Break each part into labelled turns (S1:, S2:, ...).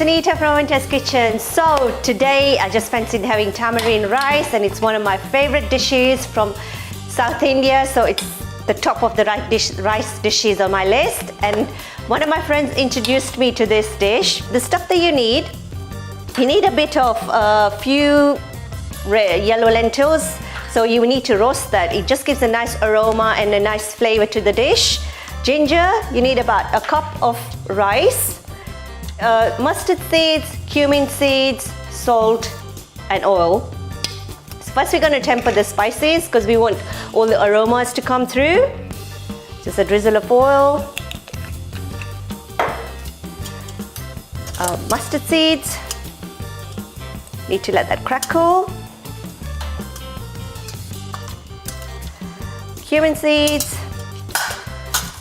S1: it's Anita from Anita's Kitchen. So today I just fancied having tamarind rice, and it's one of my favorite dishes from South India. So it's the top of the rice dishes on my list, and one of my friends introduced me to this dish. The stuff that you need a bit of a few yellow lentils. So you need to roast that. It just gives a nice aroma and a nice flavor to the dish. Ginger, you need about a cup of rice. Mustard seeds, cumin seeds, salt and oil. So first we're going to temper the spices because we want all the aromas to come through. Just a drizzle of oil. Mustard seeds. Need to let that crackle. Cumin seeds.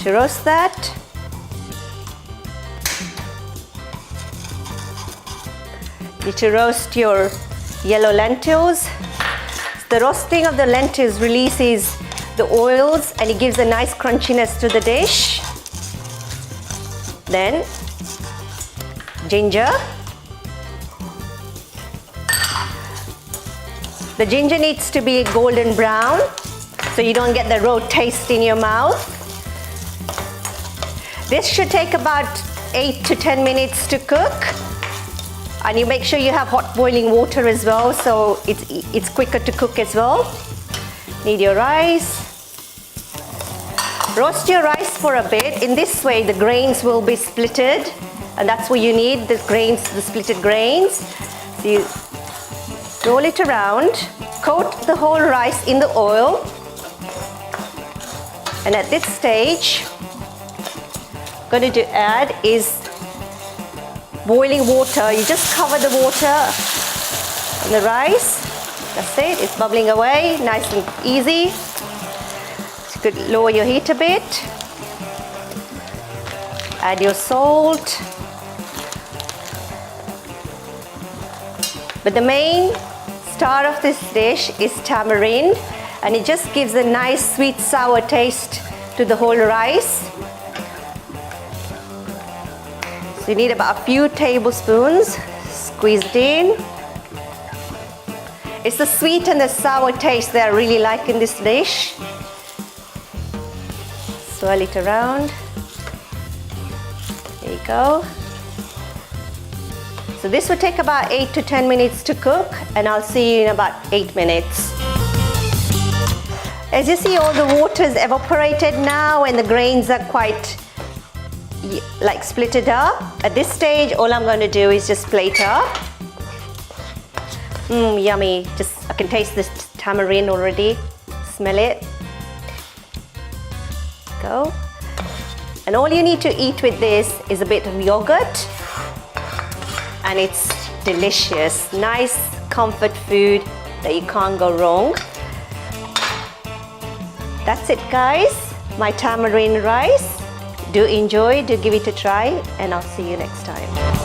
S1: To roast that. Need to roast your yellow lentils. The roasting of the lentils releases the oils and it gives a nice crunchiness to the dish. Then ginger. The ginger needs to be golden brown so you don't get the raw taste in your mouth. This should take about 8 to 10 minutes to cook. And you make sure you have hot boiling water as well, so it's quicker to cook as well. Need your rice. Roast your rice for a bit. In this way, the grains will be splitted, and that's what you need, the grains, the splitted grains. So you roll it around, coat the whole rice in the oil, and at this stage, what I'm going to add is boiling water. You just cover the water on the rice. That's it, it's bubbling away, nice and easy. So you could lower your heat a bit. Add your salt. But the main star of this dish is tamarind, and it just gives a nice sweet sour taste to the whole rice. You need about a few tablespoons, squeeze it in. It's the sweet and the sour taste that I really like in this dish. Swirl it around. There you go. So this will take about 8 to 10 minutes to cook, and I'll see you in about 8 minutes. As you see, all the water is evaporated now and the grains are quite like split it up. At this stage, all I'm going to do is just plate up. Yummy. I can taste this tamarind already. Smell it. Go. And all you need to eat with this is a bit of yogurt, and it's delicious. Nice comfort food that you can't go wrong. That's it, guys. My tamarind rice. Do enjoy, do give it a try, and I'll see you next time.